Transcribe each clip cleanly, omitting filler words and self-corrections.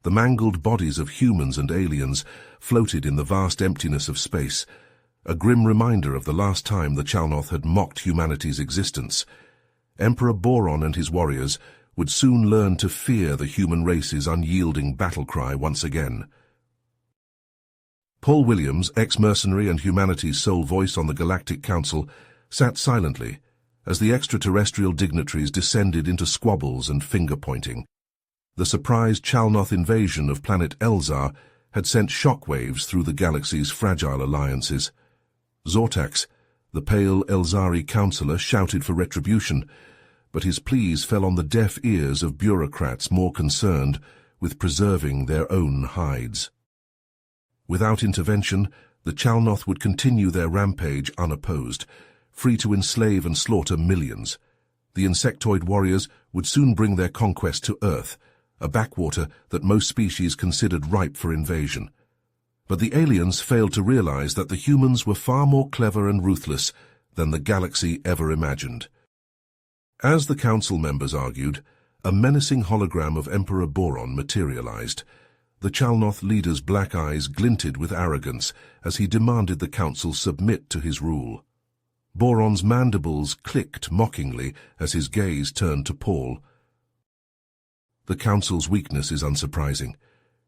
The mangled bodies of humans and aliens floated in the vast emptiness of space, a grim reminder of the last time the Chalnoth had mocked humanity's existence. Emperor Boron and his warriors would soon learn to fear the human race's unyielding battle cry once again. Paul Williams, ex-mercenary and humanity's sole voice on the Galactic Council, sat silently as the extraterrestrial dignitaries descended into squabbles and finger-pointing. The surprise Chalnoth invasion of planet Elzar had sent shockwaves through the galaxy's fragile alliances. Zortax, the pale Elzari counselor, shouted for retribution, but his pleas fell on the deaf ears of bureaucrats more concerned with preserving their own hides. Without intervention, the Chalnoth would continue their rampage unopposed, free to enslave and slaughter millions. The insectoid warriors would soon bring their conquest to Earth, a backwater that most species considered ripe for invasion. But the aliens failed to realize that the humans were far more clever and ruthless than the galaxy ever imagined. As the council members argued, a menacing hologram of Emperor Boron materialized. The Chalnoth leader's black eyes glinted with arrogance as he demanded the council submit to his rule. Boron's mandibles clicked mockingly as his gaze turned to Paul. The council's weakness is unsurprising.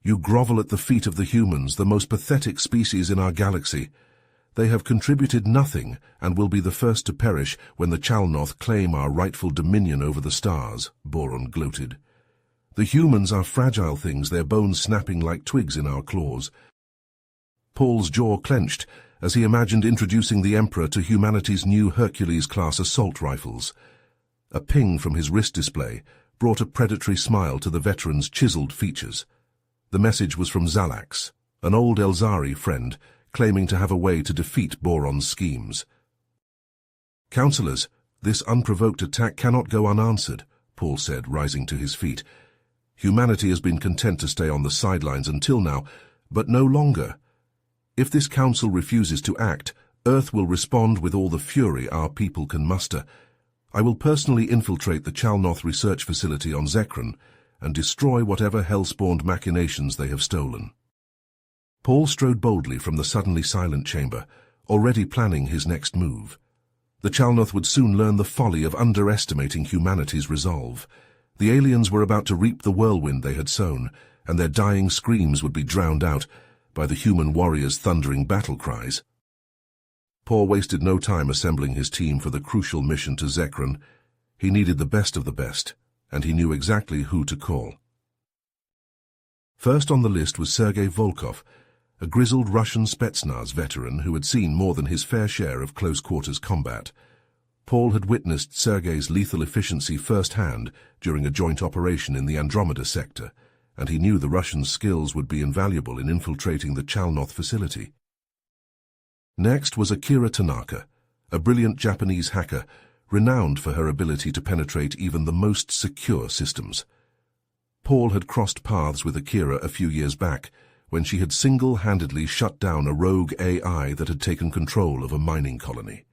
You grovel at the feet of the humans, the most pathetic species in our galaxy. They have contributed nothing and will be the first to perish when the Chalnoth claim our rightful dominion over the stars, Boron gloated. The humans are fragile things, their bones snapping like twigs in our claws. Paul's jaw clenched as he imagined introducing the Emperor to humanity's new Hercules-class assault rifles. A ping from his wrist display brought a predatory smile to the veteran's chiseled features. The message was from Zalax, an old Elzari friend, claiming to have a way to defeat Boron's schemes. "Councillors, this unprovoked attack cannot go unanswered," Paul said, rising to his feet. "Humanity has been content to stay on the sidelines until now, but no longer. If this council refuses to act, Earth will respond with all the fury our people can muster. I will personally infiltrate the Chalnoth research facility on Zekron and destroy whatever hell-spawned machinations they have stolen." Paul strode boldly from the suddenly silent chamber, already planning his next move. The Chalnoth would soon learn the folly of underestimating humanity's resolve. The aliens were about to reap the whirlwind they had sown, and their dying screams would be drowned out by the human warriors' thundering battle cries. Paul wasted no time assembling his team for the crucial mission to Zekron. He needed the best of the best, and he knew exactly who to call. First on the list was Sergei Volkov, a grizzled Russian Spetsnaz veteran who had seen more than his fair share of close-quarters combat. Paul had witnessed Sergei's lethal efficiency firsthand during a joint operation in the Andromeda sector, and he knew the Russians' skills would be invaluable in infiltrating the Chalnoth facility. Next was Akira Tanaka, a brilliant Japanese hacker, renowned for her ability to penetrate even the most secure systems. Paul had crossed paths with Akira a few years back, when she had single-handedly shut down a rogue AI that had taken control of a mining colony.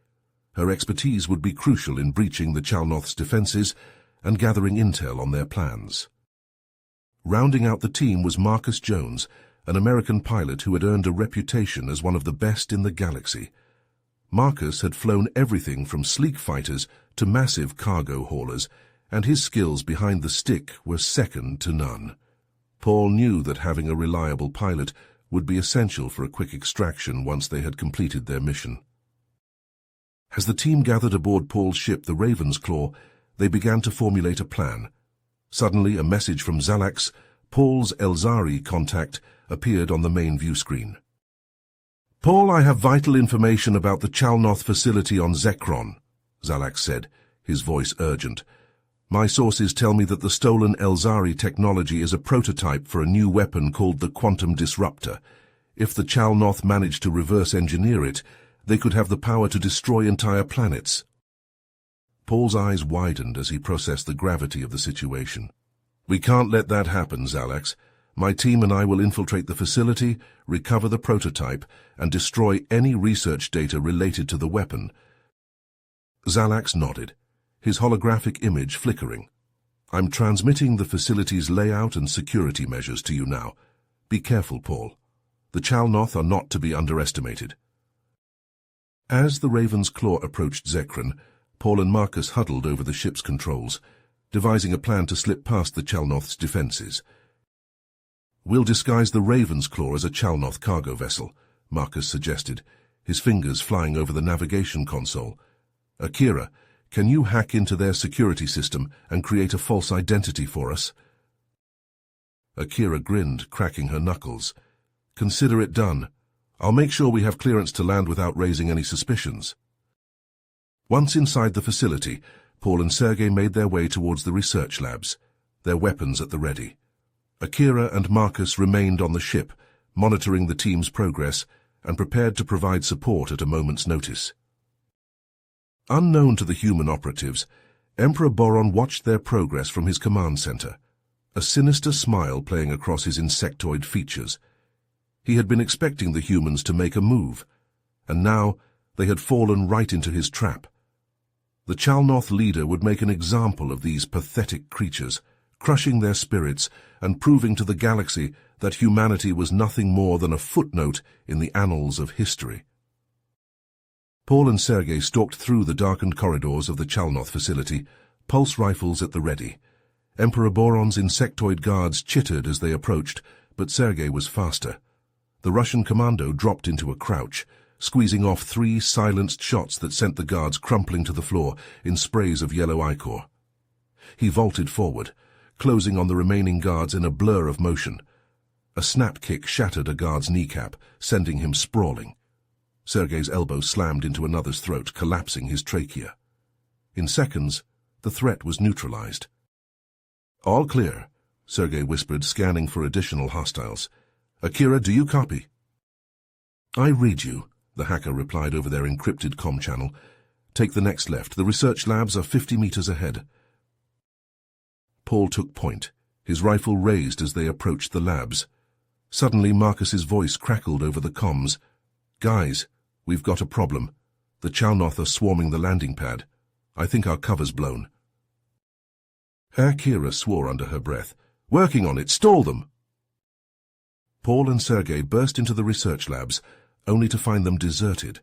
Her expertise would be crucial in breaching the Chalnoth's defenses and gathering intel on their plans. Rounding out the team was Marcus Jones, an American pilot who had earned a reputation as one of the best in the galaxy. Marcus had flown everything from sleek fighters to massive cargo haulers, and his skills behind the stick were second to none. Paul knew that having a reliable pilot would be essential for a quick extraction once they had completed their mission. As the team gathered aboard Paul's ship, the Raven's Claw, they began to formulate a plan. Suddenly, a message from Zalax, Paul's Elzari contact, appeared on the main view screen. "Paul, I have vital information about the Chalnoth facility on Zekron," Zalax said, his voice urgent. "My sources tell me that the stolen Elzari technology is a prototype for a new weapon called the Quantum Disruptor. If the Chalnoth manage to reverse engineer it, they could have the power to destroy entire planets." Paul's eyes widened as he processed the gravity of the situation. "We can't let that happen, Zalax. My team and I will infiltrate the facility, recover the prototype, and destroy any research data related to the weapon." Zalax nodded, his holographic image flickering. I'm transmitting the facility's layout and security measures to you now. Be careful, Paul. The Chalnoth are not to be underestimated. As the Raven's Claw approached Zekran, Paul and Marcus huddled over the ship's controls, devising a plan to slip past the Chalnoth's defenses. We'll disguise the Raven's Claw as a Chalnoth cargo vessel, Marcus suggested, his fingers flying over the navigation console. Akira, can you hack into their security system and create a false identity for us? Akira grinned, cracking her knuckles. Consider it done. I'll make sure we have clearance to land without raising any suspicions. Once inside the facility, Paul and Sergei made their way towards the research labs, their weapons at the ready. Akira and Marcus remained on the ship, monitoring the team's progress and prepared to provide support at a moment's notice. Unknown to the human operatives, Emperor Boron watched their progress from his command center, a sinister smile playing across his insectoid features. He had been expecting the humans to make a move, and now they had fallen right into his trap. The Chalnoth leader would make an example of these pathetic creatures, crushing their spirits and proving to the galaxy that humanity was nothing more than a footnote in the annals of history. Paul and Sergei stalked through the darkened corridors of the Chalnoth facility, pulse rifles at the ready. Emperor Boron's insectoid guards chittered as they approached, but Sergei was faster. The Russian commando dropped into a crouch, squeezing off 3 silenced shots that sent the guards crumpling to the floor in sprays of yellow ichor. He vaulted forward, closing on the remaining guards in a blur of motion. A snap kick shattered a guard's kneecap, sending him sprawling. Sergei's elbow slammed into another's throat, collapsing his trachea. In seconds, the threat was neutralized. All clear, Sergei whispered, scanning for additional hostiles. Akira, do you copy? I read you, the hacker replied over their encrypted comm channel. Take the next left. The research labs are 50 meters ahead. Paul took point, his rifle raised as they approached the labs. Suddenly, Marcus's voice crackled over the comms. Guys, we've got a problem. The Chalnoth are swarming the landing pad. I think our cover's blown. Akira swore under her breath. Working on it. Stall them. Paul and Sergei burst into the research labs, only to find them deserted.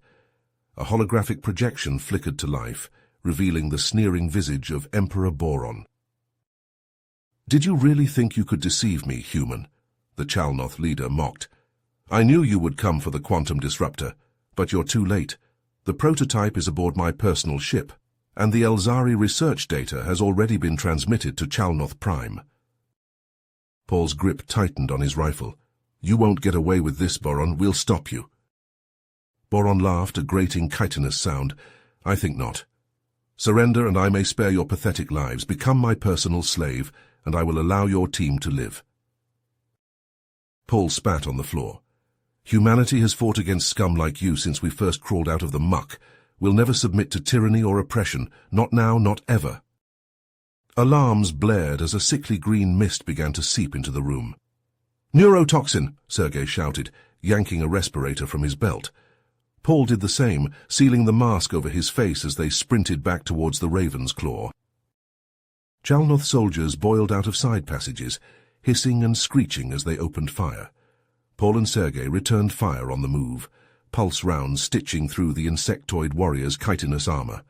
A holographic projection flickered to life, revealing the sneering visage of Emperor Boron. Did you really think you could deceive me, human? The Chalnoth leader mocked. I knew you would come for the quantum disruptor, but you're too late. The prototype is aboard my personal ship, and the Elzari research data has already been transmitted to Chalnoth Prime. Paul's grip tightened on his rifle. You won't get away with this, Boron. We'll stop you. Boron laughed, a grating chitinous sound. I think not. Surrender, and I may spare your pathetic lives. Become my personal slave, and I will allow your team to live. Paul spat on the floor. Humanity has fought against scum like you since we first crawled out of the muck. We'll never submit to tyranny or oppression. Not now, not ever. Alarms blared as a sickly green mist began to seep into the room. Neurotoxin, Sergei shouted, yanking a respirator from his belt. Paul did the same, sealing the mask over his face as they sprinted back towards the Raven's Claw. Chalnoth soldiers boiled out of side passages, hissing and screeching as they opened fire. Paul and Sergei returned fire on the move, pulse rounds stitching through the insectoid warrior's chitinous armor.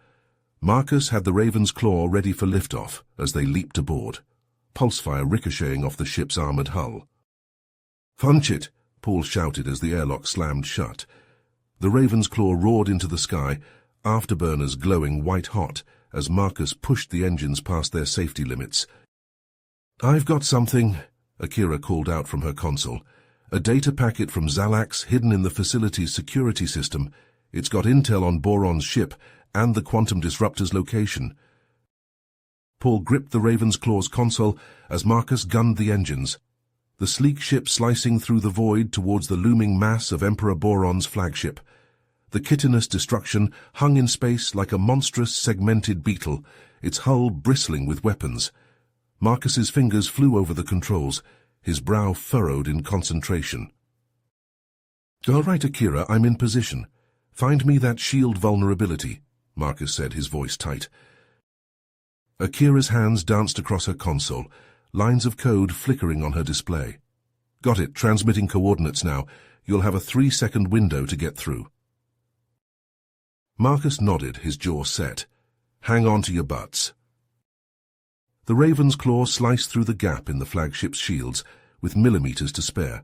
Marcus had the Raven's Claw ready for liftoff as they leaped aboard, pulse fire ricocheting off the ship's armored hull. Punch it, Paul shouted as the airlock slammed shut. The Raven's Claw roared into the sky, afterburners glowing white-hot as Marcus pushed the engines past their safety limits. I've got something, Akira called out from her console. A data packet from Zalax hidden in the facility's security system. It's got intel on Boron's ship and the quantum disruptor's location. Paul gripped the Raven's Claw's console as Marcus gunned the engines, the sleek ship slicing through the void towards the looming mass of Emperor Boron's flagship. The chitinous destruction hung in space like a monstrous segmented beetle, its hull bristling with weapons. Marcus's fingers flew over the controls, his brow furrowed in concentration. All right, Akira, I'm in position. Find me that shield vulnerability, Marcus said, his voice tight. Akira's hands danced across her console, lines of code flickering on her display. Got it, transmitting coordinates now. You'll have a 3-second window to get through. Marcus nodded, his jaw set. Hang on to your butts. The Raven's claw sliced through the gap in the flagship's shields, with millimeters to spare.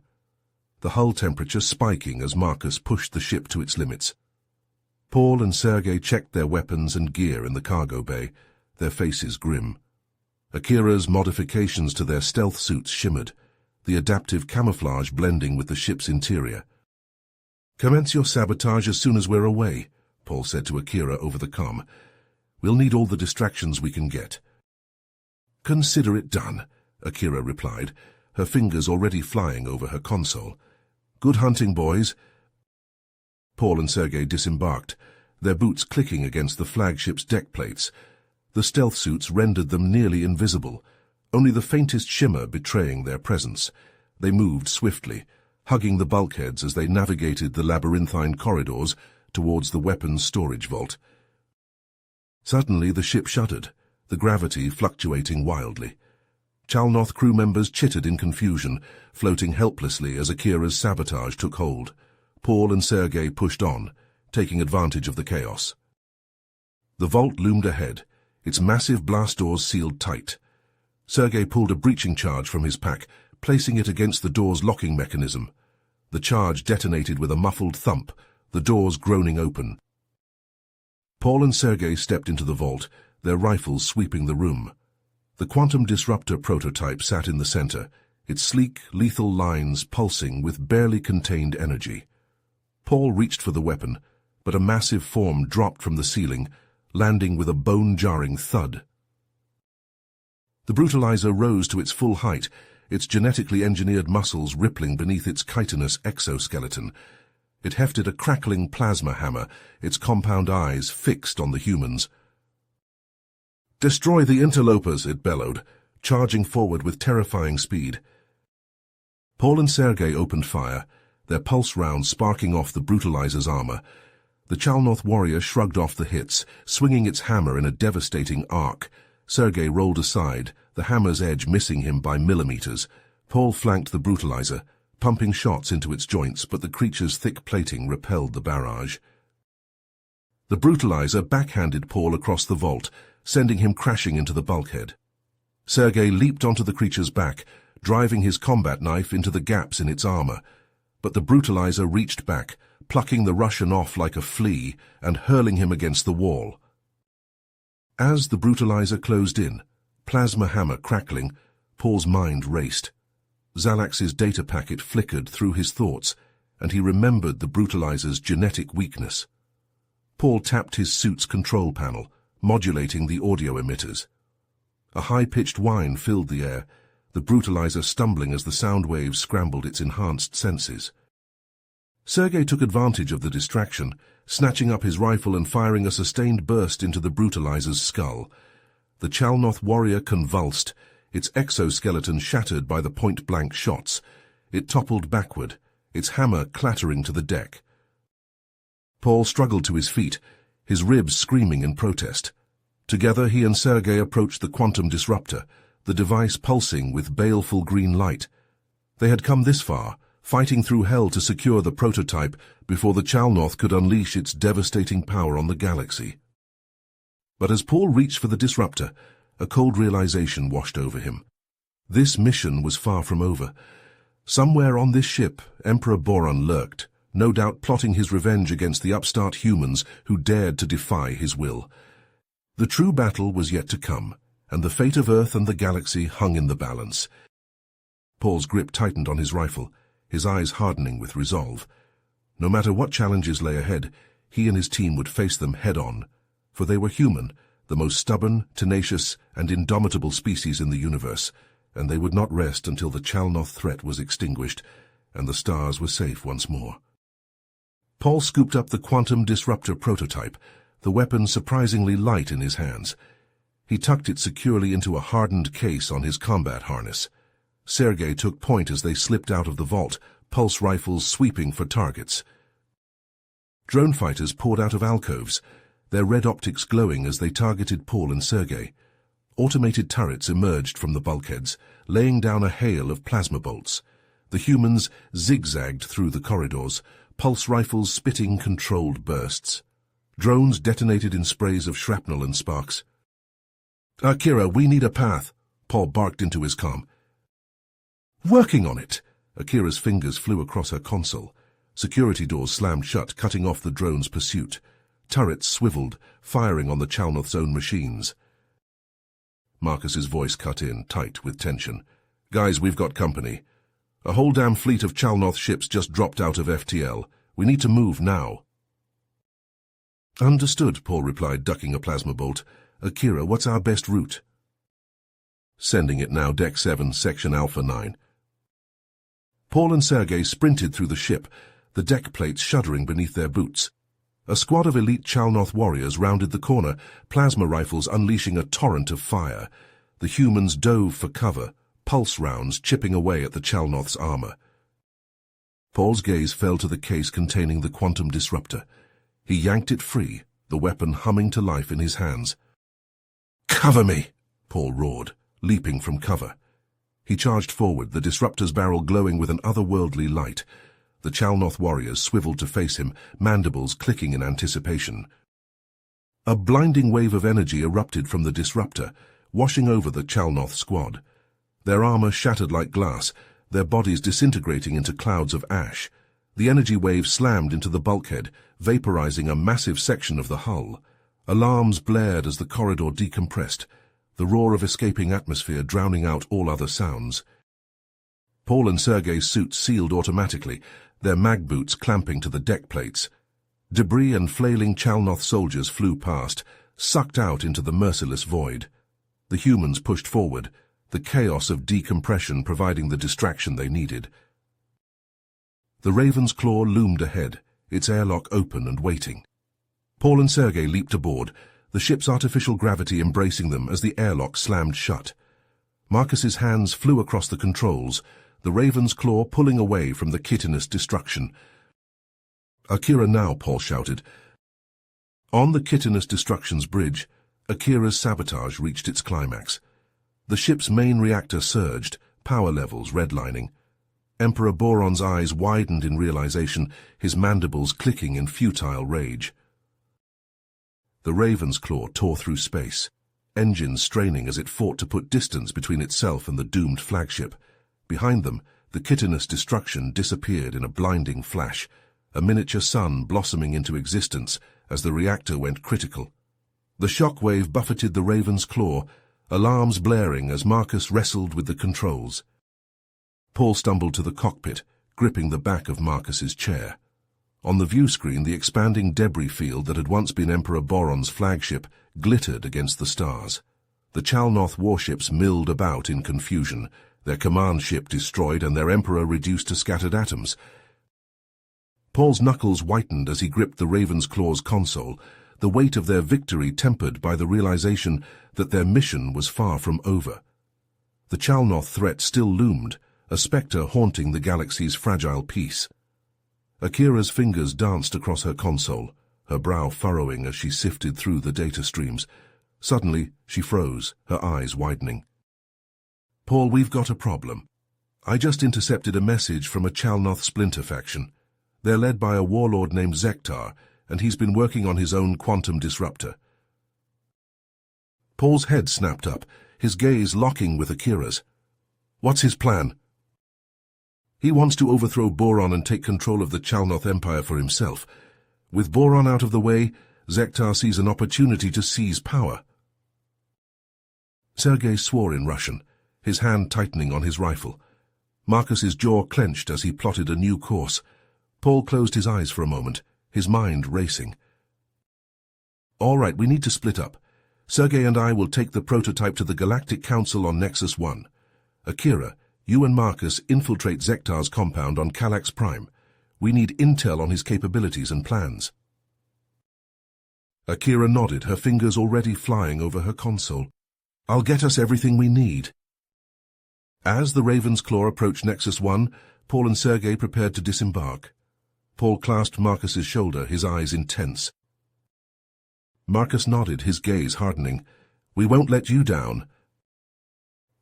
The hull temperature spiking as Marcus pushed the ship to its limits. Paul and Sergei checked their weapons and gear in the cargo bay, their faces grim. Akira's modifications to their stealth suits shimmered, the adaptive camouflage blending with the ship's interior. Commence your sabotage as soon as we're away, Paul said to Akira over the comm. We'll need all the distractions we can get. Consider it done, Akira replied, her fingers already flying over her console. Good hunting, boys. Paul and Sergei disembarked, their boots clicking against the flagship's deck plates. The stealth suits rendered them nearly invisible, only the faintest shimmer betraying their presence. They moved swiftly, hugging the bulkheads as they navigated the labyrinthine corridors towards the weapons storage vault. Suddenly the ship shuddered, the gravity fluctuating wildly. Chalnoth crew members chittered in confusion, floating helplessly as Akira's sabotage took hold. Paul and Sergei pushed on, taking advantage of the chaos. The vault loomed ahead, its massive blast doors sealed tight. Sergei pulled a breaching charge from his pack, placing it against the door's locking mechanism. The charge detonated with a muffled thump, the doors groaning open. Paul and Sergei stepped into the vault, their rifles sweeping the room. The quantum disruptor prototype sat in the center, its sleek, lethal lines pulsing with barely contained energy. Paul reached for the weapon, but a massive form dropped from the ceiling, landing with a bone-jarring thud. The brutalizer rose to its full height, its genetically engineered muscles rippling beneath its chitinous exoskeleton. It hefted a crackling plasma hammer, its compound eyes fixed on the humans. "Destroy the interlopers," it bellowed, charging forward with terrifying speed. Paul and Sergei opened fire, their pulse rounds sparking off the brutalizer's armor. The Chalnoth warrior shrugged off the hits, swinging its hammer in a devastating arc. Sergei rolled aside, the hammer's edge missing him by millimeters. Paul flanked the brutalizer, pumping shots into its joints, but the creature's thick plating repelled the barrage. The brutalizer backhanded Paul across the vault, sending him crashing into the bulkhead. Sergei leaped onto the creature's back, driving his combat knife into the gaps in its armor. But the brutalizer reached back, plucking the Russian off like a flea and hurling him against the wall. As the brutalizer closed in, plasma hammer crackling, Paul's mind raced. Zalax's data packet flickered through his thoughts, and he remembered the brutalizer's genetic weakness. Paul tapped his suit's control panel, modulating the audio emitters. A high-pitched whine filled the air, the brutalizer stumbling as the sound waves scrambled its enhanced senses. Sergei took advantage of the distraction, snatching up his rifle and firing a sustained burst into the brutalizer's skull. The Chalnoth warrior convulsed, its exoskeleton shattered by the point-blank shots. It toppled backward, its hammer clattering to the deck. Paul struggled to his feet, his ribs screaming in protest. Together he and Sergei approached the quantum disruptor, the device pulsing with baleful green light. They had come this far, fighting through hell to secure the prototype before the Chalnoth could unleash its devastating power on the galaxy. But as Paul reached for the disruptor, a cold realization washed over him. This mission was far from over. Somewhere on this ship, Emperor Boron lurked, no doubt plotting his revenge against the upstart humans who dared to defy his will. The true battle was yet to come, and the fate of Earth and the galaxy hung in the balance. Paul's grip tightened on his rifle, his eyes hardening with resolve. No matter what challenges lay ahead, he and his team would face them head-on, for they were human, the most stubborn, tenacious, and indomitable species in the universe, and they would not rest until the Chalnoth threat was extinguished and the stars were safe once more. Paul scooped up the quantum disruptor prototype, the weapon surprisingly light in his hands. He tucked it securely into a hardened case on his combat harness. Sergei took point as they slipped out of the vault, pulse rifles sweeping for targets. Drone fighters poured out of alcoves, their red optics glowing as they targeted Paul and Sergei. Automated turrets emerged from the bulkheads, laying down a hail of plasma bolts. The humans zigzagged through the corridors, pulse rifles spitting controlled bursts. Drones detonated in sprays of shrapnel and sparks. "Akira, we need a path," Paul barked into his comm. "Working on it." Akira's fingers flew across her console. Security doors slammed shut, cutting off the drone's pursuit. Turrets swiveled, firing on the Chalnoth's own machines. Marcus's voice cut in, tight with tension. "Guys, we've got company. A whole damn fleet of Chalnoth ships just dropped out of FTL. We need to move now." "Understood," Paul replied, ducking a plasma bolt. "Akira, what's our best route?" "Sending it now, Deck 7, Section Alpha 9. Paul and Sergei sprinted through the ship, the deck plates shuddering beneath their boots. A squad of elite Chalnoth warriors rounded the corner, plasma rifles unleashing a torrent of fire. The humans dove for cover, pulse rounds chipping away at the Chalnoth's armor. Paul's gaze fell to the case containing the quantum disruptor. He yanked it free, the weapon humming to life in his hands. "Cover me!" Paul roared, leaping from cover. He charged forward, the disruptor's barrel glowing with an otherworldly light. The Chalnoth warriors swiveled to face him, mandibles clicking in anticipation. A blinding wave of energy erupted from the disruptor, washing over the Chalnoth squad. Their armor shattered like glass, their bodies disintegrating into clouds of ash. The energy wave slammed into the bulkhead, vaporizing a massive section of the hull. Alarms blared as the corridor decompressed, the roar of escaping atmosphere drowning out all other sounds. Paul and Sergei's suits sealed automatically, their mag boots clamping to the deck plates. Debris and flailing Chalnoth soldiers flew past, sucked out into the merciless void. The humans pushed forward, the chaos of decompression providing the distraction they needed. The Raven's Claw loomed ahead, its airlock open and waiting. Paul and Sergei leaped aboard, the ship's artificial gravity embracing them as the airlock slammed shut. Marcus's hands flew across the controls, the Raven's Claw pulling away from the chitinous destruction. "Akira now," Paul shouted. On the chitinous destruction's bridge, Akira's sabotage reached its climax. The ship's main reactor surged, power levels redlining. Emperor Boron's eyes widened in realization, his mandibles clicking in futile rage. The Raven's Claw tore through space, engines straining as it fought to put distance between itself and the doomed flagship. Behind them, the chitinous destruction disappeared in a blinding flash, a miniature sun blossoming into existence as the reactor went critical. The shockwave buffeted the Raven's Claw, alarms blaring as Marcus wrestled with the controls. Paul stumbled to the cockpit, gripping the back of Marcus's chair. On the view screen, the expanding debris field that had once been Emperor Boron's flagship glittered against the stars. The Chalnoth warships milled about in confusion, their command ship destroyed and their emperor reduced to scattered atoms. Paul's knuckles whitened as he gripped the Raven's Claw's console, the weight of their victory tempered by the realization that their mission was far from over. The Chalnoth threat still loomed, a specter haunting the galaxy's fragile peace. Akira's fingers danced across her console, her brow furrowing as she sifted through the data streams. Suddenly, she froze, her eyes widening. "Paul, we've got a problem. I just intercepted a message from a Chalnoth splinter faction. They're led by a warlord named Zektar, and he's been working on his own quantum disruptor." Paul's head snapped up, his gaze locking with Akira's. "What's his plan?" "He wants to overthrow Boron and take control of the Chalnoth Empire for himself. With Boron out of the way, Zektar sees an opportunity to seize power." Sergei swore in Russian, his hand tightening on his rifle. Marcus's jaw clenched as he plotted a new course. Paul closed his eyes for a moment, his mind racing. "All right, we need to split up. Sergei and I will take the prototype to the Galactic Council on Nexus 1. Akira, you and Marcus infiltrate Zektar's compound on Calax Prime. We need intel on his capabilities and plans." Akira nodded, her fingers already flying over her console. "I'll get us everything we need." As the Raven's Claw approached Nexus 1, Paul and Sergei prepared to disembark. Paul clasped Marcus's shoulder, his eyes intense. Marcus nodded, his gaze hardening. We won't let you down.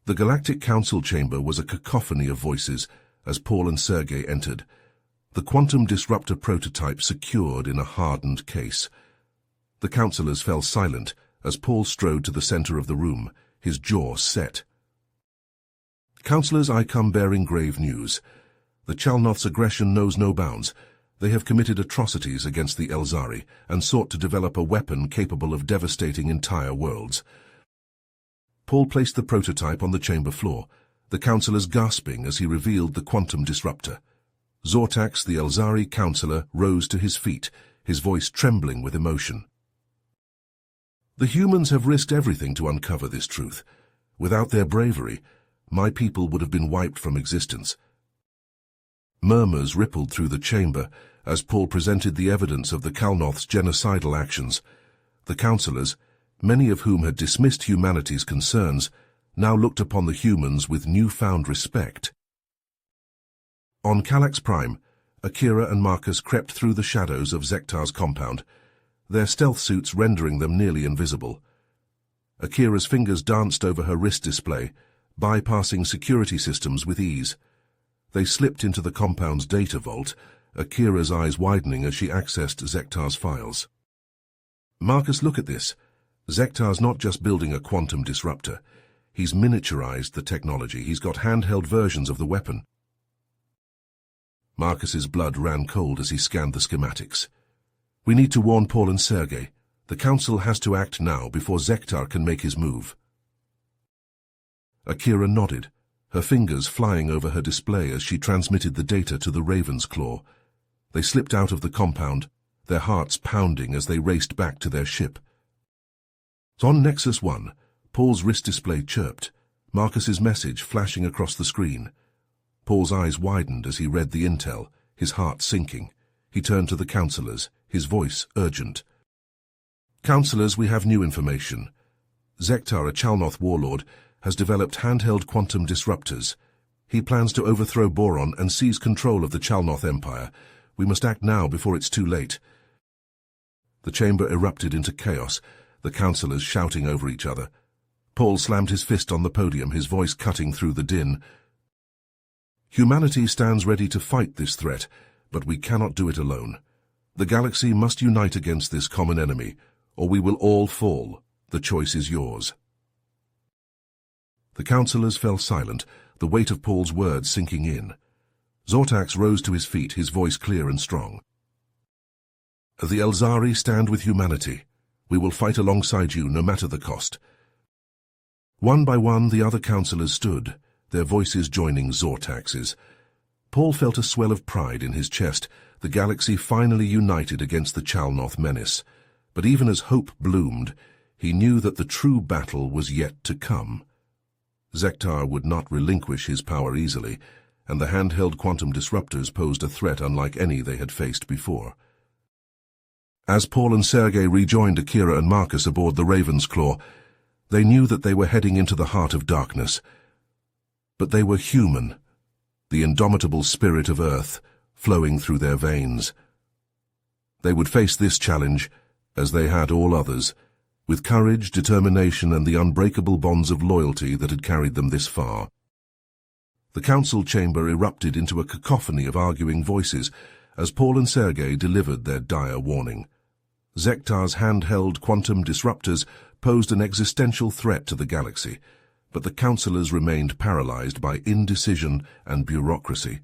The Galactic Council chamber was a cacophony of voices as Paul and Sergei entered, the quantum disruptor prototype secured in a hardened case. The councillors fell silent as Paul strode to the center of the room, his jaw set. Councillors, I come bearing grave news. The Chalnoth's aggression knows no bounds. They have committed atrocities against the Elzari and sought to develop a weapon capable of devastating entire worlds. Paul placed the prototype on the chamber floor, the councillors gasping as he revealed the quantum disruptor. Zortax, the Elzari councillor, rose to his feet, his voice trembling with emotion. The humans have risked everything to uncover this truth. Without their bravery, my people would have been wiped from existence. Murmurs rippled through the chamber as Paul presented the evidence of the Chalnoth's genocidal actions. The councillors, many of whom had dismissed humanity's concerns, now looked upon the humans with newfound respect. On Calax Prime, Akira and Marcus crept through the shadows of Zektar's compound, their stealth suits rendering them nearly invisible. Akira's fingers danced over her wrist display, bypassing security systems with ease. They slipped into the compound's data vault, Akira's eyes widening as she accessed Zektar's files. Marcus, look at this. Zektar's not just building a quantum disruptor. He's miniaturized the technology. He's got handheld versions of the weapon. Marcus's blood ran cold as he scanned the schematics. We need to warn Paul and Sergei. The Council has to act now before Zektar can make his move. Akira nodded, her fingers flying over her display as she transmitted the data to the Raven's Claw. They slipped out of the compound, their hearts pounding as they raced back to their ship. On Nexus 1, Paul's wrist display chirped, Marcus's message flashing across the screen. Paul's eyes widened as he read the intel, his heart sinking. He turned to the councillors, his voice urgent. Councillors, we have new information. Zektar, a Chalnoth warlord, has developed handheld quantum disruptors. He plans to overthrow Boron and seize control of the Chalnoth Empire. We must act now before it's too late. The chamber erupted into chaos, the councillors shouting over each other. Paul slammed his fist on the podium, his voice cutting through the din. Humanity stands ready to fight this threat, but we cannot do it alone. The galaxy must unite against this common enemy, or we will all fall. The choice is yours. The councillors fell silent, the weight of Paul's words sinking in. Zortax rose to his feet, his voice clear and strong. The Elzari stand with humanity. We will fight alongside you, no matter the cost. One by one, the other councillors stood, their voices joining Zortax's. Paul felt a swell of pride in his chest, the galaxy finally united against the Chalnoth menace. But even as hope bloomed, he knew that the true battle was yet to come. Zektar would not relinquish his power easily, and the handheld quantum disruptors posed a threat unlike any they had faced before. As Paul and Sergei rejoined Akira and Marcus aboard the Raven's Claw, they knew that they were heading into the heart of darkness. But they were human, the indomitable spirit of Earth flowing through their veins. They would face this challenge, as they had all others, with courage, determination, and the unbreakable bonds of loyalty that had carried them this far. The council chamber erupted into a cacophony of arguing voices as Paul and Sergei delivered their dire warning. Zektar's handheld quantum disruptors posed an existential threat to the galaxy, but the councillors remained paralyzed by indecision and bureaucracy.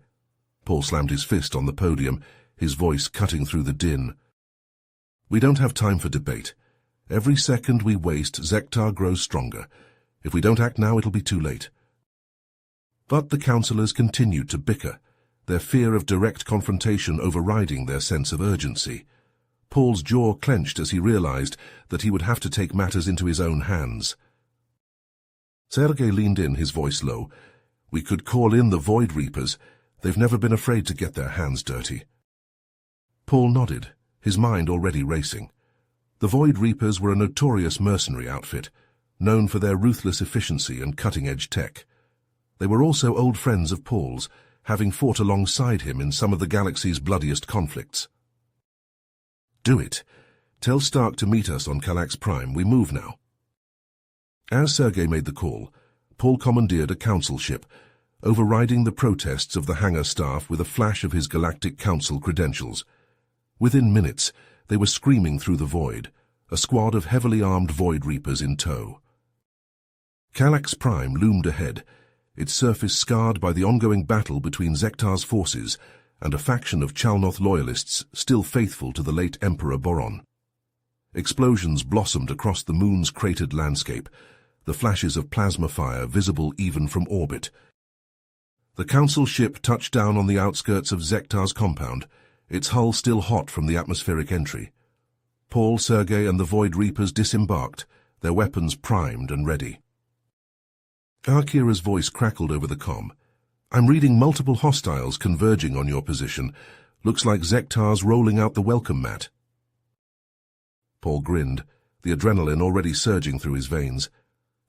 Paul slammed his fist on the podium, his voice cutting through the din. We don't have time for debate. Every second we waste, Zektar grows stronger. If we don't act now, it'll be too late. But the councillors continued to bicker, their fear of direct confrontation overriding their sense of urgency. Paul's jaw clenched as he realized that he would have to take matters into his own hands. Sergei leaned in, his voice low. We could call in the Void Reapers. They've never been afraid to get their hands dirty. Paul nodded, his mind already racing. The Void Reapers were a notorious mercenary outfit, known for their ruthless efficiency and cutting-edge tech. They were also old friends of Paul's, having fought alongside him in some of the galaxy's bloodiest conflicts. Do it. Tell Stark to meet us on Calax Prime. We move now. As Sergei made the call, Paul commandeered a council ship, overriding the protests of the hangar staff with a flash of his Galactic Council credentials. Within minutes, they were screaming through the void, a squad of heavily armed Void Reapers in tow. Kallax Prime loomed ahead, its surface scarred by the ongoing battle between Zektar's forces and a faction of Chalnoth loyalists still faithful to the late Emperor Boron. Explosions blossomed across the moon's cratered landscape, the flashes of plasma fire visible even from orbit. The council ship touched down on the outskirts of Zektar's compound, its hull still hot from the atmospheric entry. Paul, Sergei, and the Void Reapers disembarked, their weapons primed and ready. Akira's voice crackled over the comm. "I'm reading multiple hostiles converging on your position. Looks like Zektar's rolling out the welcome mat." Paul grinned, the adrenaline already surging through his veins.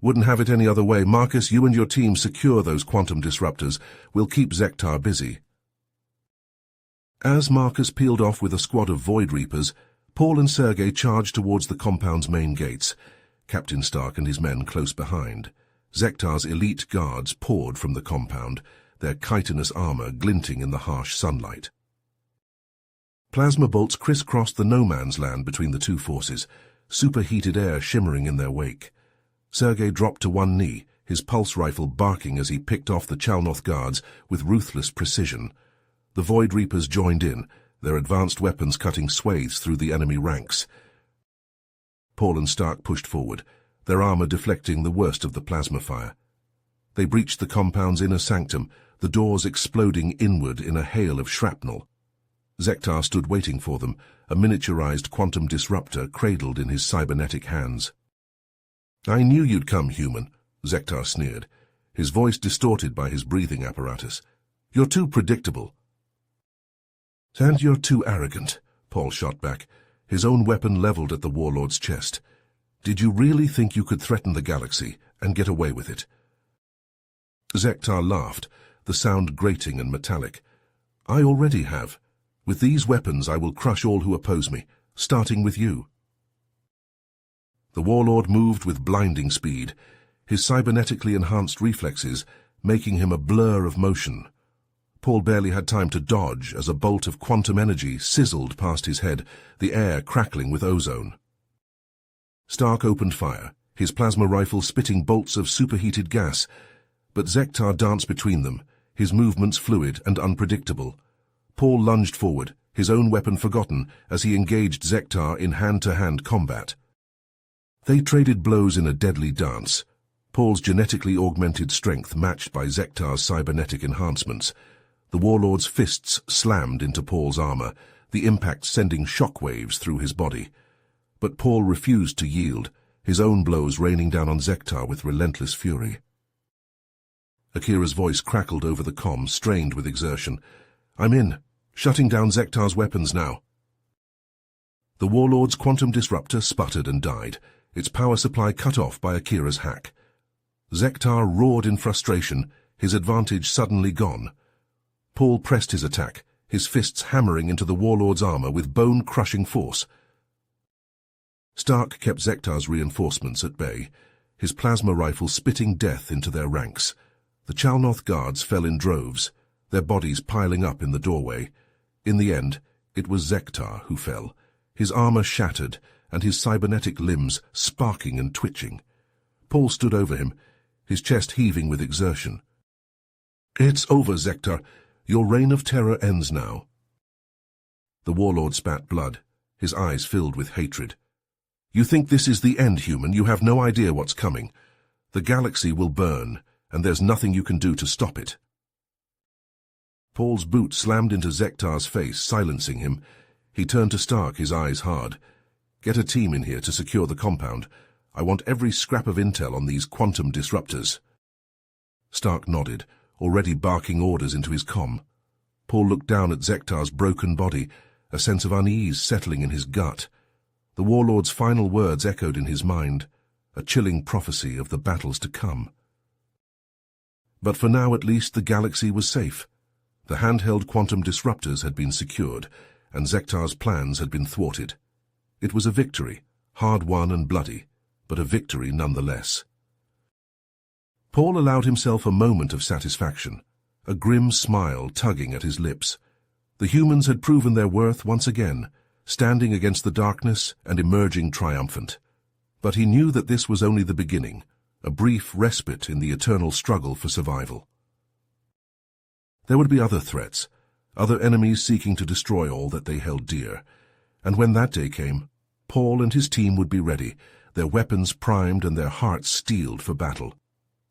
"Wouldn't have it any other way. Marcus, you and your team secure those quantum disruptors. We'll keep Zektar busy." As Marcus peeled off with a squad of Void Reapers, Paul and Sergei charged towards the compound's main gates, Captain Stark and his men close behind. Zektar's elite guards poured from the compound, their chitinous armor glinting in the harsh sunlight. Plasma bolts crisscrossed the no-man's land between the two forces, superheated air shimmering in their wake. Sergei dropped to one knee, his pulse rifle barking as he picked off the Chalnoth guards with ruthless precision. The Void Reapers joined in, their advanced weapons cutting swathes through the enemy ranks. Paul and Stark pushed forward, their armor deflecting the worst of the plasma fire. They breached the compound's inner sanctum, the doors exploding inward in a hail of shrapnel. Zektar stood waiting for them, a miniaturized quantum disruptor cradled in his cybernetic hands. "I knew you'd come, human," Zektar sneered, his voice distorted by his breathing apparatus. "You're too predictable." "And you're too arrogant," Paul shot back, his own weapon leveled at the warlord's chest. "Did you really think you could threaten the galaxy and get away with it?" Zektar laughed, the sound grating and metallic. "I already have. With these weapons I will crush all who oppose me, starting with you." The warlord moved with blinding speed, his cybernetically enhanced reflexes making him a blur of motion. Paul barely had time to dodge as a bolt of quantum energy sizzled past his head, the air crackling with ozone. Stark opened fire, his plasma rifle spitting bolts of superheated gas, but Zektar danced between them, his movements fluid and unpredictable. Paul lunged forward, his own weapon forgotten, as he engaged Zektar in hand-to-hand combat. They traded blows in a deadly dance, Paul's genetically augmented strength matched by Zektar's cybernetic enhancements. The warlord's fists slammed into Paul's armor, the impact sending shockwaves through his body. But Paul refused to yield, his own blows raining down on Zektar with relentless fury. Akira's voice crackled over the comm, strained with exertion. "I'm in. Shutting down Zektar's weapons now." The warlord's quantum disruptor sputtered and died, its power supply cut off by Akira's hack. Zektar roared in frustration, his advantage suddenly gone. Paul pressed his attack, his fists hammering into the warlord's armor with bone-crushing force. Stark kept Zektar's reinforcements at bay, his plasma rifle spitting death into their ranks. The Chalnoth guards fell in droves, their bodies piling up in the doorway. In the end, it was Zektar who fell, his armor shattered and his cybernetic limbs sparking and twitching. Paul stood over him, his chest heaving with exertion. "It's over, Zektar. Your reign of terror ends now." The warlord spat blood, his eyes filled with hatred. "You think this is the end, human? You have no idea what's coming. The galaxy will burn, and there's nothing you can do to stop it." Paul's boot slammed into Zektar's face, silencing him. He turned to Stark, his eyes hard. "Get a team in here to secure the compound. I want every scrap of intel on these quantum disruptors." Stark nodded, already barking orders into his comm. Paul looked down at Zektar's broken body, a sense of unease settling in his gut. The warlord's final words echoed in his mind, a chilling prophecy of the battles to come. But for now at least the galaxy was safe. The handheld quantum disruptors had been secured, and Zektar's plans had been thwarted. It was a victory, hard-won and bloody, but a victory nonetheless. Paul allowed himself a moment of satisfaction, a grim smile tugging at his lips. The humans had proven their worth once again, standing against the darkness and emerging triumphant. But he knew that this was only the beginning, a brief respite in the eternal struggle for survival. There would be other threats, other enemies seeking to destroy all that they held dear. And when that day came, Paul and his team would be ready, their weapons primed and their hearts steeled for battle.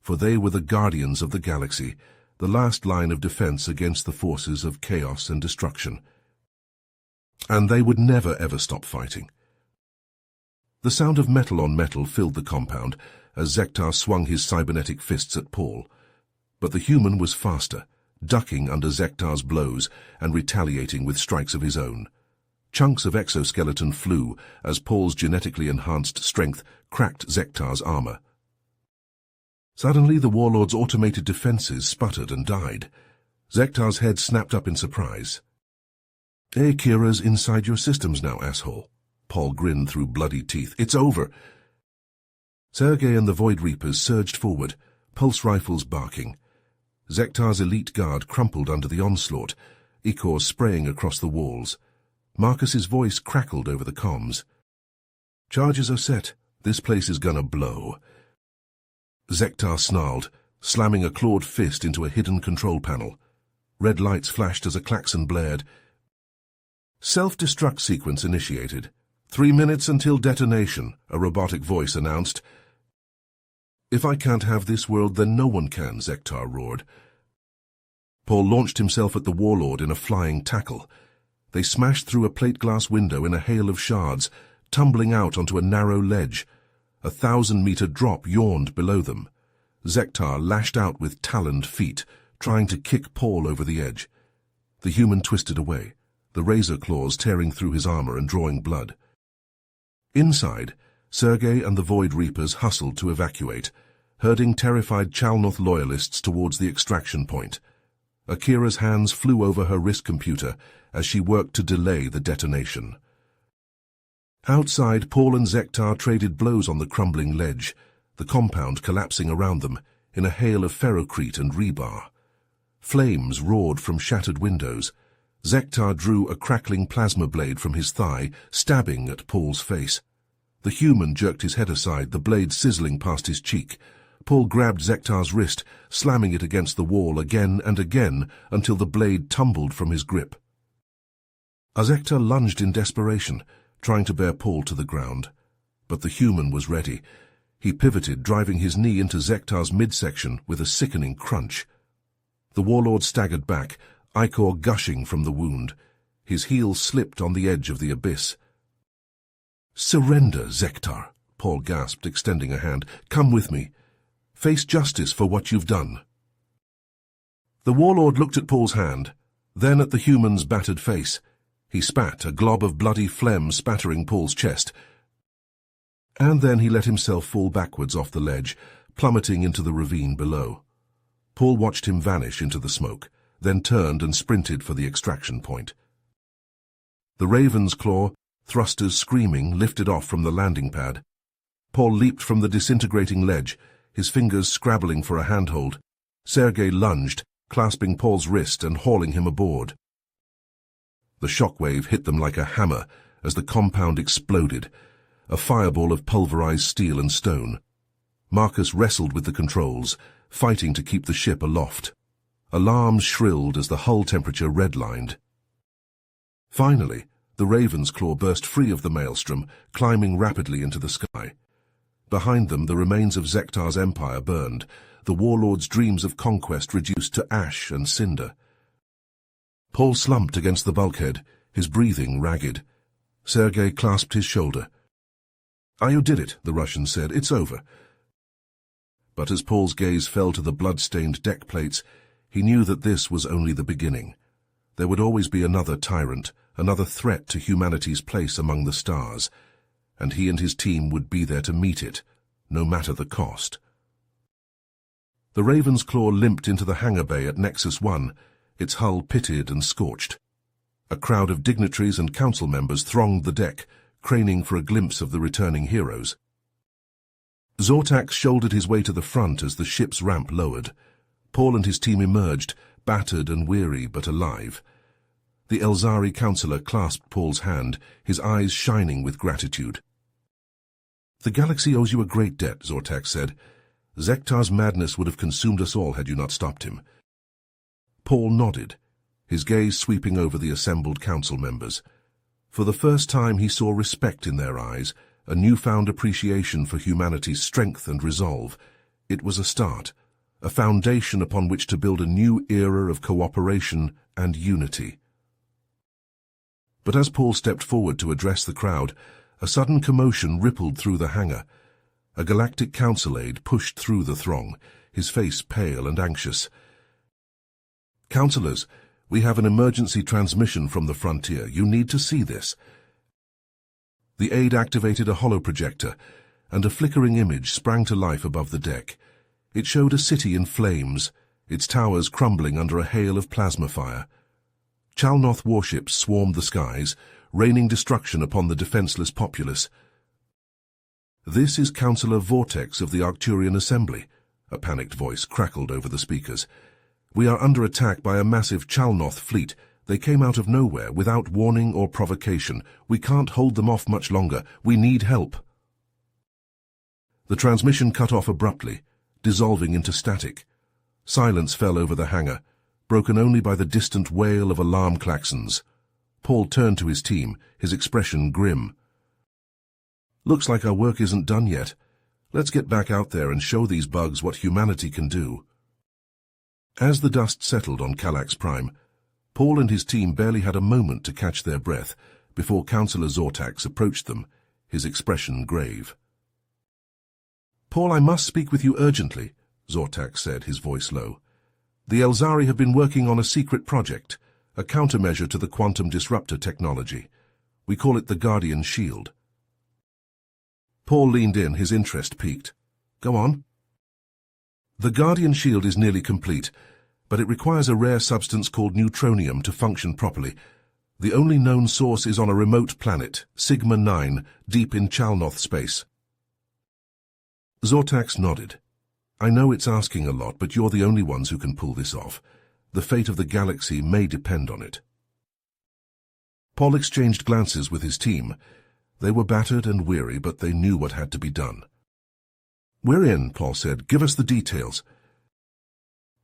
For they were the guardians of the galaxy, the last line of defense against the forces of chaos and destruction. And they would never ever stop fighting. The sound of metal on metal filled the compound as Zektar swung his cybernetic fists at Paul. But the human was faster, ducking under Zektar's blows and retaliating with strikes of his own. Chunks of exoskeleton flew as Paul's genetically enhanced strength cracked Zektar's armor. Suddenly, the warlord's automated defenses sputtered and died. Zektar's head snapped up in surprise. "Hey, Kira's inside your systems now, asshole." Paul grinned through bloody teeth. "It's over." Sergei and the Void Reapers surged forward, pulse rifles barking. Zektar's elite guard crumpled under the onslaught, ichors spraying across the walls. Marcus's voice crackled over the comms. "Charges are set. This place is gonna blow." Zektar snarled, slamming a clawed fist into a hidden control panel. Red lights flashed as a klaxon blared. "Self-destruct sequence initiated. 3 minutes until detonation," a robotic voice announced. "If I can't have this world, then no one can," Zektar roared. Paul launched himself at the warlord in a flying tackle. They smashed through a plate glass window in a hail of shards, tumbling out onto a narrow ledge. A 1,000-meter drop yawned below them. Zektar lashed out with taloned feet, trying to kick Paul over the edge. The human twisted away, the razor claws tearing through his armor and drawing blood. Inside, Sergei and the Void Reapers hustled to evacuate, herding terrified Chalnoth loyalists towards the extraction point. Akira's hands flew over her wrist computer as she worked to delay the detonation. Outside, Paul and Zektar traded blows on the crumbling ledge, the compound collapsing around them in a hail of ferrocrete and rebar. Flames roared from shattered windows. Zektar drew a crackling plasma blade from his thigh, stabbing at Paul's face. The human jerked his head aside, the blade sizzling past his cheek. Paul grabbed Zektar's wrist, slamming it against the wall again and again until the blade tumbled from his grip. Zektar lunged in desperation, trying to bear Paul to the ground. But the human was ready. He pivoted, driving his knee into Zektar's midsection with a sickening crunch. The warlord staggered back, ichor gushing from the wound. His heel slipped on the edge of the abyss. "Surrender, Zektar," Paul gasped, extending a hand. "Come with me. Face justice for what you've done." The warlord looked at Paul's hand, then at the human's battered face. He spat, a glob of bloody phlegm spattering Paul's chest. And then he let himself fall backwards off the ledge, plummeting into the ravine below. Paul watched him vanish into the smoke, then turned and sprinted for the extraction point. The Raven's Claw, thrusters screaming, lifted off from the landing pad. Paul leaped from the disintegrating ledge, his fingers scrabbling for a handhold. Sergei lunged, clasping Paul's wrist and hauling him aboard. The shockwave hit them like a hammer as the compound exploded, a fireball of pulverized steel and stone. Marcus wrestled with the controls, fighting to keep the ship aloft. Alarms shrilled as the hull temperature redlined. Finally, the Raven's Claw burst free of the maelstrom, climbing rapidly into the sky. Behind them, the remains of Zektar's empire burned, the warlord's dreams of conquest reduced to ash and cinder. Paul slumped against the bulkhead, his breathing ragged. Sergei clasped his shoulder. "You did it," the Russian said. "It's over." But as Paul's gaze fell to the blood-stained deck plates, he knew that this was only the beginning. There would always be another tyrant, another threat to humanity's place among the stars, and he and his team would be there to meet it, no matter the cost. The Raven's Claw limped into the hangar bay at Nexus 1, its hull pitted and scorched. A crowd of dignitaries and council members thronged the deck, craning for a glimpse of the returning heroes. Zortax shouldered his way to the front as the ship's ramp lowered. Paul and his team emerged, battered and weary but alive. The Elzari counselor clasped Paul's hand, his eyes shining with gratitude. "The galaxy owes you a great debt," Zortax said. "Zektar's madness would have consumed us all had you not stopped him." Paul nodded, his gaze sweeping over the assembled council members. For the first time he saw respect in their eyes, a newfound appreciation for humanity's strength and resolve. It was a start, a foundation upon which to build a new era of cooperation and unity. But as Paul stepped forward to address the crowd, a sudden commotion rippled through the hangar. A galactic council aide pushed through the throng, his face pale and anxious. "Councillors, we have an emergency transmission from the frontier. You need to see this." The aide activated a holoprojector, and a flickering image sprang to life above the deck. It showed a city in flames, its towers crumbling under a hail of plasma fire. Chalnoth warships swarmed the skies, raining destruction upon the defenseless populace. "This is Councillor Vortex of the Arcturian Assembly," a panicked voice crackled over the speakers. "We are under attack by a massive Chalnoth fleet. They came out of nowhere, without warning or provocation. We can't hold them off much longer. We need help." The transmission cut off abruptly, dissolving into static. Silence fell over the hangar, broken only by the distant wail of alarm klaxons. Paul turned to his team, his expression grim. "Looks like our work isn't done yet. Let's get back out there and show these bugs what humanity can do." As the dust settled on Calax Prime, Paul and his team barely had a moment to catch their breath before Councillor Zortax approached them, his expression grave. "Paul, I must speak with you urgently," Zortax said, his voice low. "The Elzari have been working on a secret project, a countermeasure to the quantum disruptor technology. We call it the Guardian Shield." Paul leaned in, his interest piqued. "Go on." "The Guardian Shield is nearly complete, but it requires a rare substance called neutronium to function properly. The only known source is on a remote planet, Sigma 9, deep in Chalnoth space." Zortax nodded. "I know it's asking a lot, but you're the only ones who can pull this off. The fate of the galaxy may depend on it." Paul exchanged glances with his team. They were battered and weary, but they knew what had to be done. "We're in," Paul said. "Give us the details."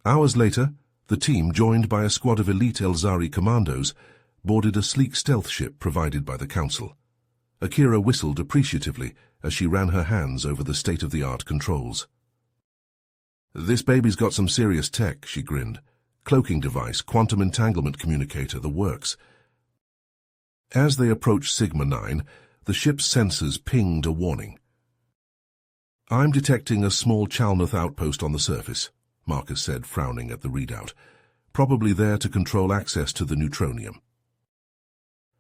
Hours later, the team, joined by a squad of elite Elzari commandos, boarded a sleek stealth ship provided by the Council. Akira whistled appreciatively as she ran her hands over the state-of-the-art controls. "This baby's got some serious tech," she grinned. "Cloaking device, quantum entanglement communicator, the works." As they approached Sigma 9, the ship's sensors pinged a warning. "I'm detecting a small Chalnoth outpost on the surface," Marcus said, frowning at the readout. "Probably there to control access to the neutronium."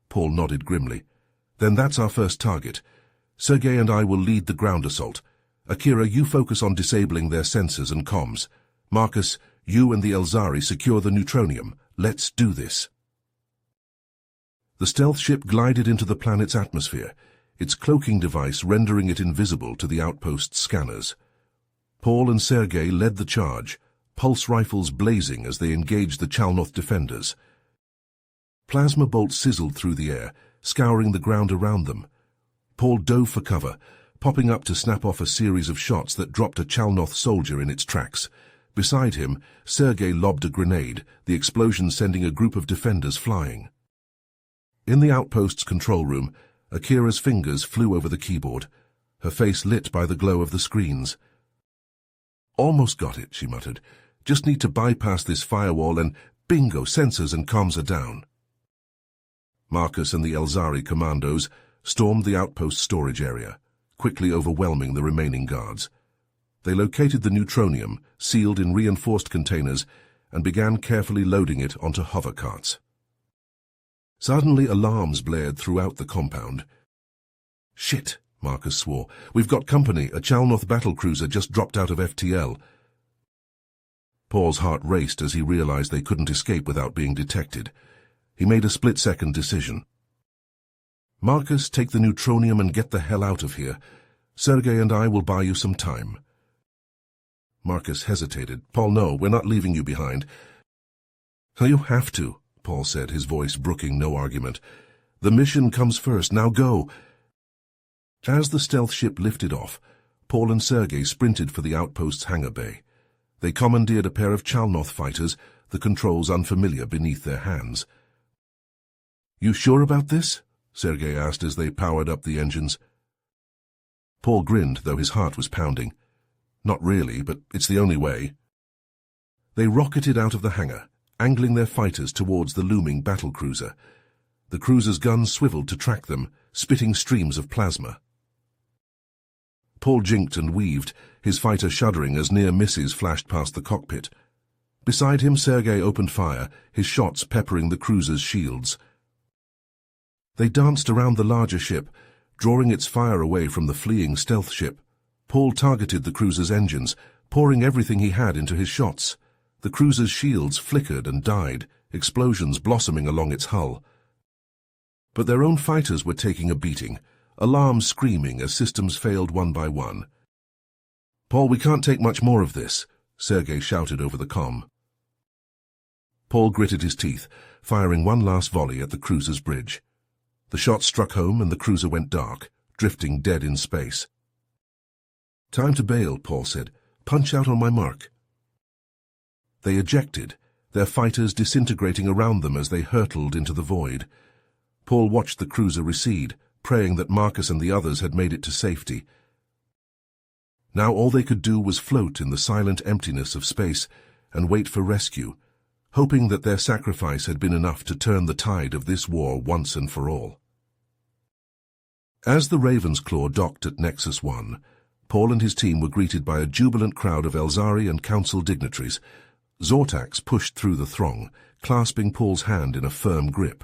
Paul nodded grimly. "Then that's our first target. Sergei and I will lead the ground assault. Akira, you focus on disabling their sensors and comms. Marcus, you and the Elzari secure the neutronium. Let's do this." The stealth ship glided into the planet's atmosphere, its cloaking device rendering it invisible to the outpost's scanners. Paul and Sergei led the charge, pulse rifles blazing as they engaged the Chalnoth defenders. Plasma bolts sizzled through the air, scouring the ground around them. Paul dove for cover, popping up to snap off a series of shots that dropped a Chalnoth soldier in its tracks. Beside him, Sergei lobbed a grenade, the explosion sending a group of defenders flying. In the outpost's control room, Akira's fingers flew over the keyboard, her face lit by the glow of the screens. "Almost got it," she muttered. "Just need to bypass this firewall and bingo, sensors and comms are down." Marcus and the Elzari commandos stormed the outpost storage area, quickly overwhelming the remaining guards. They located the neutronium, sealed in reinforced containers, and began carefully loading it onto hover carts. Suddenly alarms blared throughout the compound. "Shit," Marcus swore. "We've got company. A Chalnoth battlecruiser just dropped out of FTL." Paul's heart raced as he realized they couldn't escape without being detected. He made a split-second decision. "Marcus, take the neutronium and get the hell out of here. Sergei and I will buy you some time. Marcus hesitated. Paul, no, we're not leaving you behind. You have to, Paul said, his voice brooking no argument. The mission comes first. Now go. As the stealth ship lifted off, Paul and Sergei sprinted for the outpost's hangar bay. They commandeered a pair of Chalnoth fighters, the controls unfamiliar beneath their hands. You sure about this? Sergei asked as they powered up the engines. Paul grinned, though his heart was pounding. Not really, but it's the only way. They rocketed out of the hangar, angling their fighters towards the looming battlecruiser. The cruiser's guns swiveled to track them, spitting streams of plasma. Paul jinked and weaved, his fighter shuddering as near misses flashed past the cockpit. Beside him, Sergei opened fire, his shots peppering the cruiser's shields. They danced around the larger ship, drawing its fire away from the fleeing stealth ship. Paul targeted the cruiser's engines, pouring everything he had into his shots. The cruiser's shields flickered and died, explosions blossoming along its hull. But their own fighters were taking a beating, alarms screaming as systems failed one by one. Paul, we can't take much more of this, Sergei shouted over the comm. Paul gritted his teeth, firing one last volley at the cruiser's bridge. The shot struck home and the cruiser went dark, drifting dead in space. Time to bail, Paul said. Punch out on my mark. They ejected, their fighters disintegrating around them as they hurtled into the void. Paul watched the cruiser recede, praying that Marcus and the others had made it to safety. Now all they could do was float in the silent emptiness of space and wait for rescue, hoping that their sacrifice had been enough to turn the tide of this war once and for all. As the Raven's Claw docked at Nexus 1, Paul and his team were greeted by a jubilant crowd of Elzari and Council dignitaries. Zortax pushed through the throng, clasping Paul's hand in a firm grip.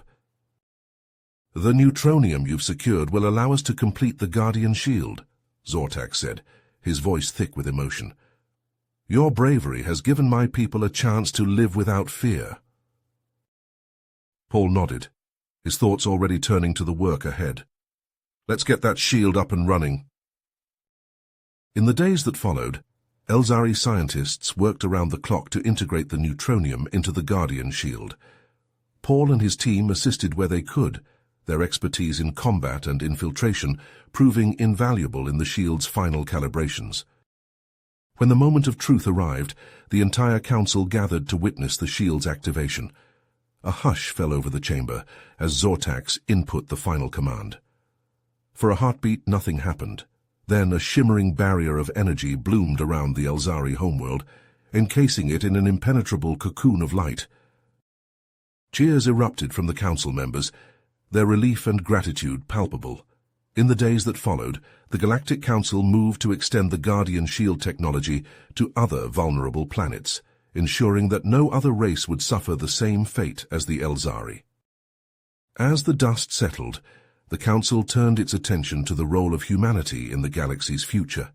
The neutronium you've secured will allow us to complete the Guardian Shield, Zortax said, his voice thick with emotion. Your bravery has given my people a chance to live without fear. Paul nodded, his thoughts already turning to the work ahead. Let's get that shield up and running. In the days that followed, Elzari scientists worked around the clock to integrate the neutronium into the Guardian Shield. Paul and his team assisted where they could, their expertise in combat and infiltration proving invaluable in the shield's final calibrations. When the moment of truth arrived, the entire council gathered to witness the shield's activation. A hush fell over the chamber as Zortax input the final command. For a heartbeat, nothing happened. Then a shimmering barrier of energy bloomed around the Elzari homeworld, encasing it in an impenetrable cocoon of light. Cheers erupted from the council members, their relief and gratitude palpable. In the days that followed, the Galactic Council moved to extend the Guardian Shield technology to other vulnerable planets, ensuring that no other race would suffer the same fate as the Elzari. As the dust settled, the Council turned its attention to the role of humanity in the galaxy's future.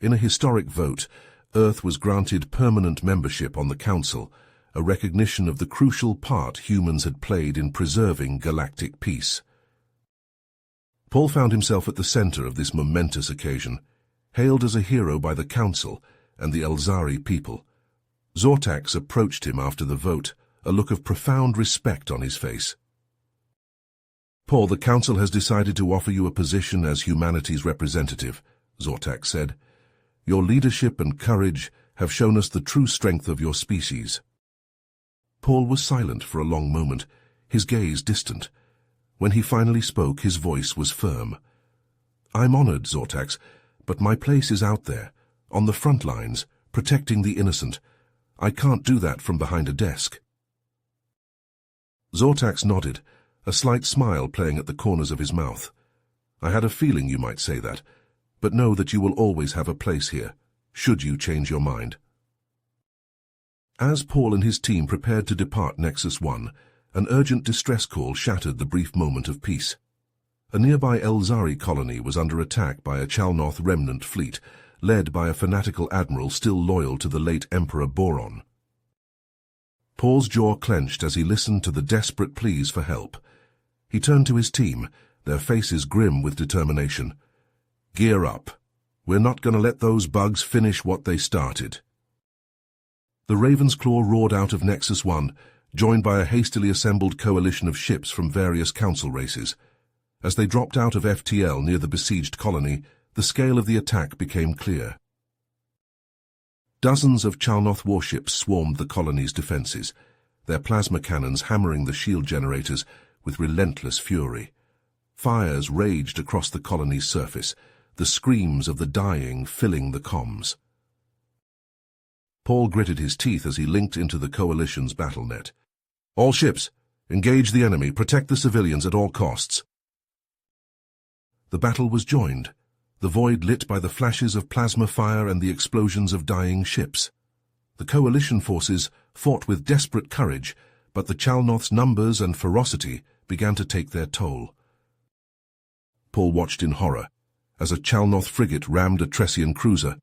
In a historic vote, Earth was granted permanent membership on the Council, a recognition of the crucial part humans had played in preserving galactic peace. Paul found himself at the center of this momentous occasion, hailed as a hero by the Council and the Elzari people. Zortax approached him after the vote, a look of profound respect on his face. Paul, the Council has decided to offer you a position as humanity's representative, Zortax said. Your leadership and courage have shown us the true strength of your species. Paul was silent for a long moment, his gaze distant. When he finally spoke, his voice was firm. I'm honored, Zortax, but my place is out there, on the front lines, protecting the innocent. I can't do that from behind a desk. Zortax nodded, a slight smile playing at the corners of his mouth. I had a feeling you might say that, but know that you will always have a place here, should you change your mind. As Paul and his team prepared to depart Nexus 1, an urgent distress call shattered the brief moment of peace. A nearby Elzari colony was under attack by a Chalnoth remnant fleet, led by a fanatical admiral still loyal to the late Emperor Boron. Paul's jaw clenched as he listened to the desperate pleas for help. He turned to his team, their faces grim with determination. Gear up, We're not going to let those bugs finish what they started. The Raven's Claw roared out of Nexus 1, joined by a hastily assembled coalition of ships from various council races. As they dropped out of FTL near the besieged colony, the scale of the attack became clear. Dozens of Chalnoth warships swarmed the colony's defenses, their plasma cannons hammering the shield generators with relentless fury. Fires raged across the colony's surface, the screams of the dying filling the comms. Paul gritted his teeth as he linked into the coalition's battle net. All ships, engage the enemy, protect the civilians at all costs. The battle was joined, the void lit by the flashes of plasma fire and the explosions of dying ships. The coalition forces fought with desperate courage, but the Chalnoth's numbers and ferocity began to take their toll. Paul watched in horror as a Chalnoth frigate rammed a Tressian cruiser,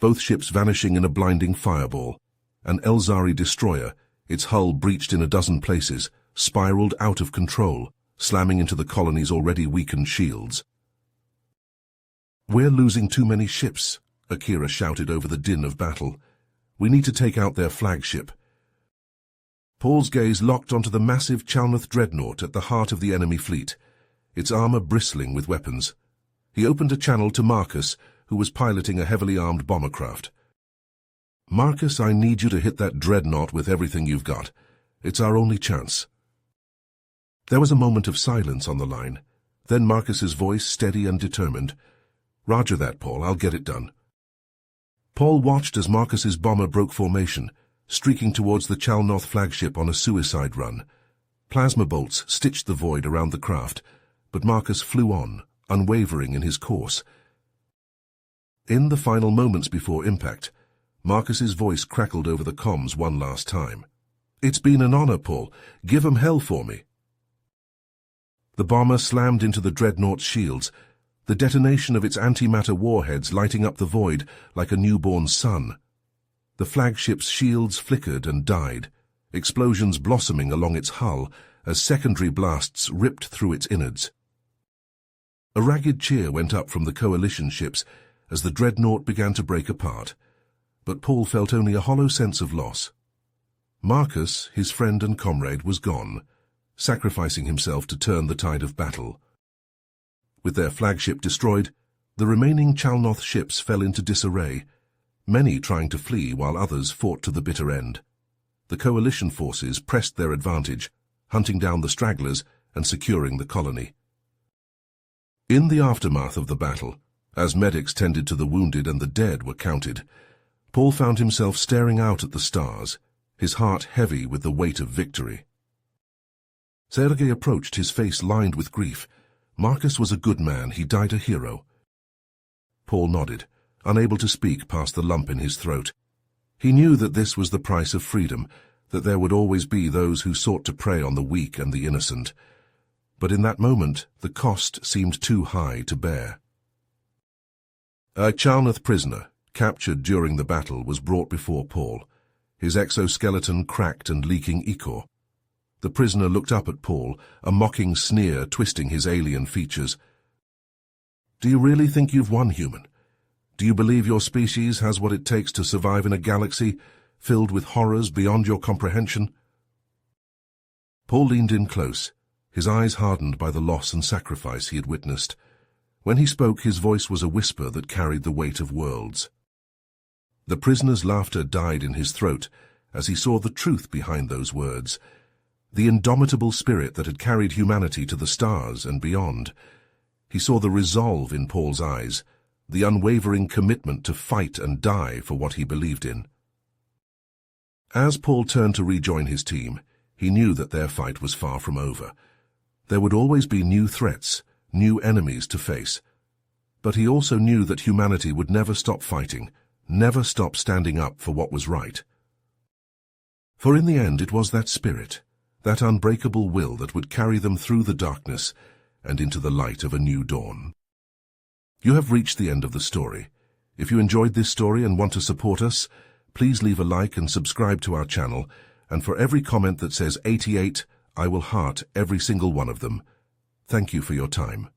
both ships vanishing in a blinding fireball. An Elzari destroyer, its hull breached in a dozen places, spiraled out of control, slamming into the colony's already weakened shields. "We're losing too many ships," Akira shouted over the din of battle. "We need to take out their flagship." Paul's gaze locked onto the massive Chalnoth dreadnought at the heart of the enemy fleet, its armor bristling with weapons. He opened a channel to Marcus, who was piloting a heavily armed bombercraft. "Marcus, I need you to hit that dreadnought with everything you've got. It's our only chance." There was a moment of silence on the line. Then Marcus's voice, steady and determined. "Roger that, Paul. I'll get it done." Paul watched as Marcus's bomber broke formation, streaking towards the Chalnoth flagship on a suicide run. Plasma bolts stitched the void around the craft, but Marcus flew on, unwavering in his course. In the final moments before impact, Marcus's voice crackled over the comms one last time. "It's been an honor, Paul. Give 'em hell for me." The bomber slammed into the dreadnought's shields, the detonation of its antimatter warheads lighting up the void like a newborn sun. The flagship's shields flickered and died, explosions blossoming along its hull as secondary blasts ripped through its innards. A ragged cheer went up from the coalition ships as the dreadnought began to break apart, but Paul felt only a hollow sense of loss. Marcus, his friend and comrade, was gone, sacrificing himself to turn the tide of battle. With their flagship destroyed, the remaining Chalnoth ships fell into disarray, many trying to flee while others fought to the bitter end. The coalition forces pressed their advantage, hunting down the stragglers and securing the colony. In the aftermath of the battle, as medics tended to the wounded and the dead were counted, Paul found himself staring out at the stars, his heart heavy with the weight of victory. Sergei approached, his face lined with grief. Marcus was a good man, he died a hero. Paul nodded, unable to speak past the lump in his throat. He knew that this was the price of freedom, that there would always be those who sought to prey on the weak and the innocent. But in that moment, the cost seemed too high to bear. A Chalnoth prisoner, captured during the battle, was brought before Paul, his exoskeleton cracked and leaking ichor. The prisoner looked up at Paul, a mocking sneer twisting his alien features. "Do you really think you've won, human? Do you believe your species has what it takes to survive in a galaxy filled with horrors beyond your comprehension?" Paul leaned in close, his eyes hardened by the loss and sacrifice he had witnessed. When he spoke, his voice was a whisper that carried the weight of worlds. The prisoner's laughter died in his throat as he saw the truth behind those words, the indomitable spirit that had carried humanity to the stars and beyond. He saw the resolve in Paul's eyes, the unwavering commitment to fight and die for what he believed in. As Paul turned to rejoin his team, he knew that their fight was far from over. There would always be new threats, new enemies to face. But he also knew that humanity would never stop fighting, never stop standing up for what was right. For in the end it was that spirit, that unbreakable will that would carry them through the darkness and into the light of a new dawn. You have reached the end of the story. If you enjoyed this story and want to support us, please leave a like and subscribe to our channel, and for every comment that says 88, I will heart every single one of them. Thank you for your time.